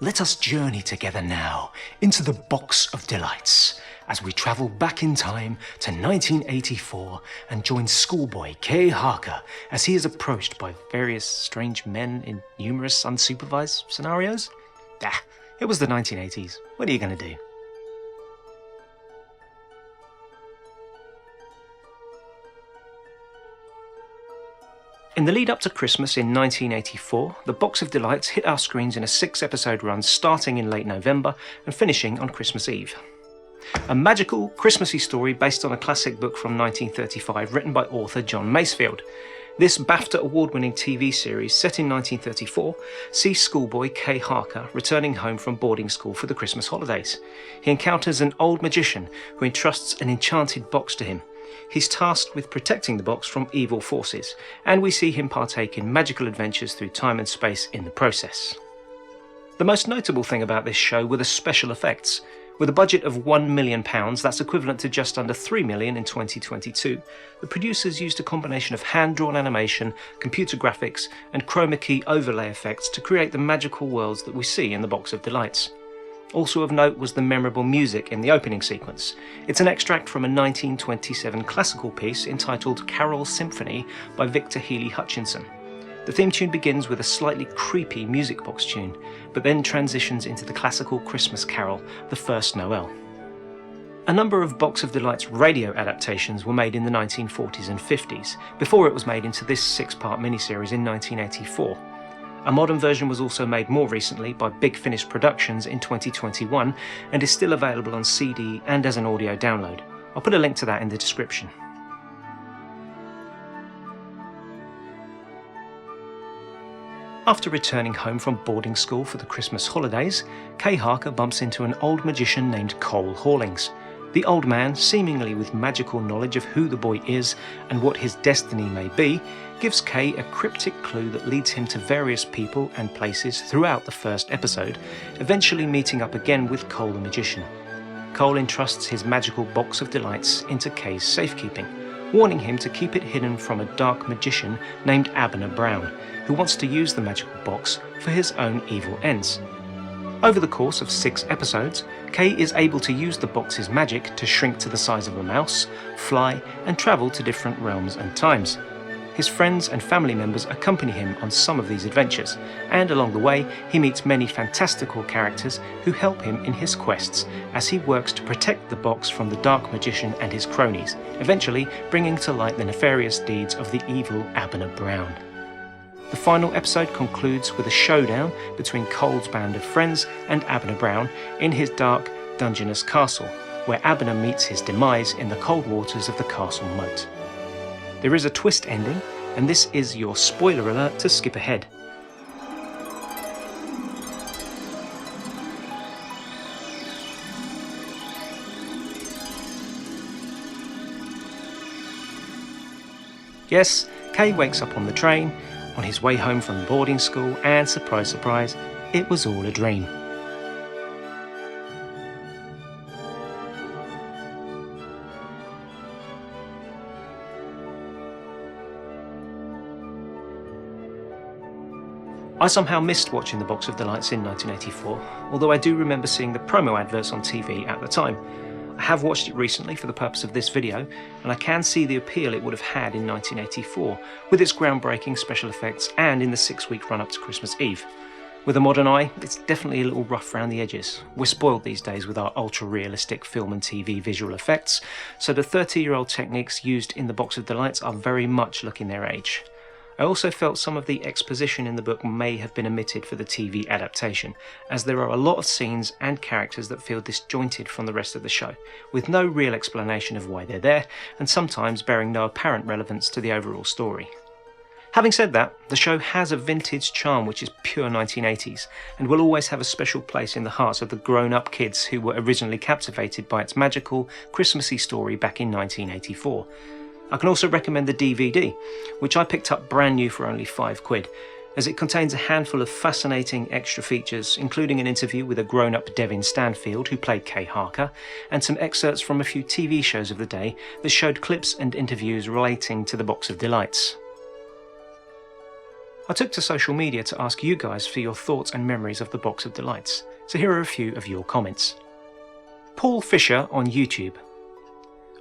Let us journey together now into the Box of Delights as we travel back in time to 1984 and join Schoolboy Kay Harker as he is approached by various strange men in numerous unsupervised scenarios. It was the 1980s. What are you going to do? In the lead up to Christmas in 1984, the Box of Delights hit our screens in a 6-episode run starting in late November and finishing on Christmas Eve. A magical, Christmassy story based on a classic book from 1935 written by author John Masefield. This BAFTA award-winning TV series set in 1934 sees Schoolboy Kay Harker returning home from boarding school for the Christmas holidays. He encounters an old magician who entrusts an enchanted box to him. He's tasked with protecting the box from evil forces, and we see him partake in magical adventures through time and space in the process. The most notable thing about this show were the special effects. With a budget of £1 million, that's equivalent to just under £3 million in 2022, the producers used a combination of hand-drawn animation, computer graphics, and chroma key overlay effects to create the magical worlds that we see in the Box of Delights. Also of note was the memorable music in the opening sequence. It's an extract from a 1927 classical piece entitled Carol Symphony by Victor Healy Hutchinson. The theme tune begins with a slightly creepy music box tune, but then transitions into the classical Christmas carol, The First Noel. A number of Box of Delights radio adaptations were made in the 1940s and 50s, before it was made into this 6-part miniseries in 1984. A modern version was also made more recently by Big Finish Productions in 2021 and is still available on CD and as an audio download. I'll put a link to that in the description. After returning home from boarding school for the Christmas holidays, Kay Harker bumps into an old magician named Cole Hawlings. The old man, seemingly with magical knowledge of who the boy is and what his destiny may be, gives Kay a cryptic clue that leads him to various people and places throughout the first episode, eventually meeting up again with Cole the magician. Cole entrusts his magical Box of Delights into Kay's safekeeping, warning him to keep it hidden from a dark magician named Abner Brown, who wants to use the magical box for his own evil ends. Over the course of 6 episodes, Kay is able to use the box's magic to shrink to the size of a mouse, fly, and travel to different realms and times. His friends and family members accompany him on some of these adventures, and along the way he meets many fantastical characters who help him in his quests as he works to protect the box from the dark magician and his cronies, eventually bringing to light the nefarious deeds of the evil Abner Brown. The final episode concludes with a showdown between Cole's band of friends and Abner Brown in his dark, dungeonous castle, where Abner meets his demise in the cold waters of the castle moat. There is a twist ending, and this is your spoiler alert to skip ahead. Yes, Kay wakes up on the train, on his way home from boarding school, and surprise, surprise, it was all a dream. I somehow missed watching the Box of Delights in 1984, although I do remember seeing the promo adverts on TV at the time. I have watched it recently for the purpose of this video, and I can see the appeal it would have had in 1984, with its groundbreaking special effects and in the 6-week run-up to Christmas Eve. With a modern eye, it's definitely a little rough around the edges. We're spoiled these days with our ultra-realistic film and TV visual effects, so the 30-year-old techniques used in the Box of Delights are very much looking their age. I also felt some of the exposition in the book may have been omitted for the TV adaptation, as there are a lot of scenes and characters that feel disjointed from the rest of the show, with no real explanation of why they're there, and sometimes bearing no apparent relevance to the overall story. Having said that, the show has a vintage charm which is pure 1980s, and will always have a special place in the hearts of the grown-up kids who were originally captivated by its magical, Christmassy story back in 1984. I can also recommend the DVD, which I picked up brand new for only £5, as it contains a handful of fascinating extra features, including an interview with a grown-up Devin Stanfield who played Kay Harker, and some excerpts from a few TV shows of the day that showed clips and interviews relating to the Box of Delights. I took to social media to ask you guys for your thoughts and memories of the Box of Delights, so here are a few of your comments. Paul Fisher on YouTube.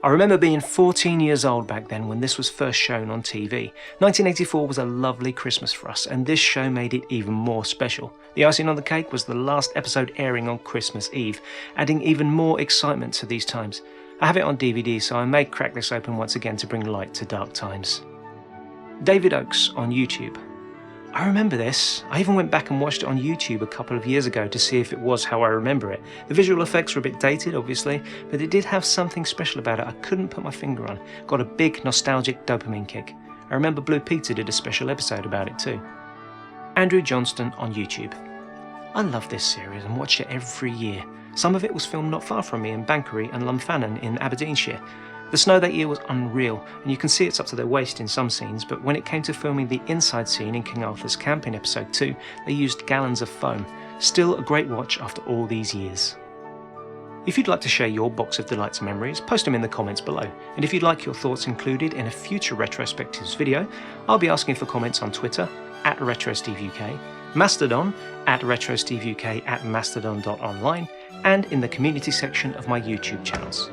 I remember being 14 years old back then when this was first shown on TV. 1984 was a lovely Christmas for us, and this show made it even more special. The icing on the cake was the last episode airing on Christmas Eve, adding even more excitement to these times. I have it on DVD, so I may crack this open once again to bring light to dark times. David Oakes on YouTube. I remember this. I even went back and watched it on YouTube a couple of years ago to see if it was how I remember it. The visual effects were a bit dated, obviously, but it did have something special about it I couldn't put my finger on. Got a big nostalgic dopamine kick. I remember Blue Peter did a special episode about it too. Andrew Johnston on YouTube. I love this series and watched it every year. Some of it was filmed not far from me in Banchory and Lumfannon in Aberdeenshire. The snow that year was unreal, and you can see it's up to their waist in some scenes, but when it came to filming the inside scene in King Arthur's Camp in episode 2, they used gallons of foam. Still a great watch after all these years. If you'd like to share your Box of Delights memories, post them in the comments below, and if you'd like your thoughts included in a future Retrospectives video, I'll be asking for comments on Twitter, @RetroSteveUK, Mastodon, @RetroSteveUK @mastodon.online, and in the community section of my YouTube channels.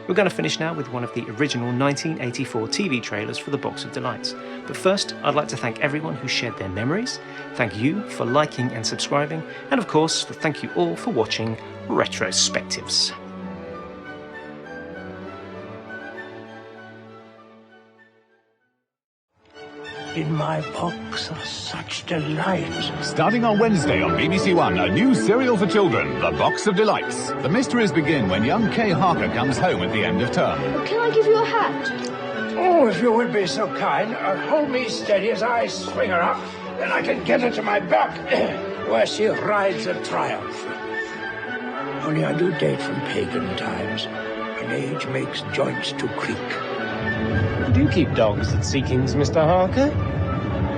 We're going to finish now with one of the original 1984 TV trailers for the Box of Delights. But first, I'd like to thank everyone who shared their memories, thank you for liking and subscribing, and of course, thank you all for watching Retrospectives. In my box are such delights. Starting on Wednesday on BBC One, a new serial for children, The Box of Delights. The mysteries begin when young Kay Harker comes home at the end of term. Can I give you a hat? Oh, if you would be so kind, hold me steady as I swing her up, then I can get her to my back, where she rides a triumph. Only I do date from pagan times, and age makes joints to creak. You do keep dogs at Seekings, Mr. Harker?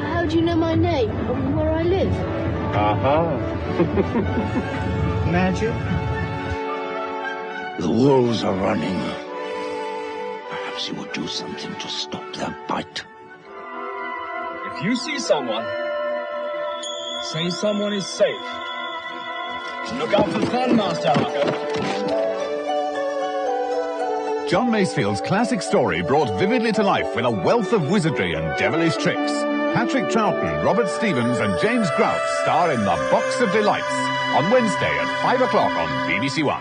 How do you know my name and where I live? Aha. Magic? The wolves are running. Perhaps you would do something to stop their bite. If you see someone, say someone is safe. Look out for fun, Master Harker. John Masefield's classic story brought vividly to life with a wealth of wizardry and devilish tricks. Patrick Troughton, Robert Stevens and James Grout star in The Box of Delights on Wednesday at 5 o'clock on BBC One.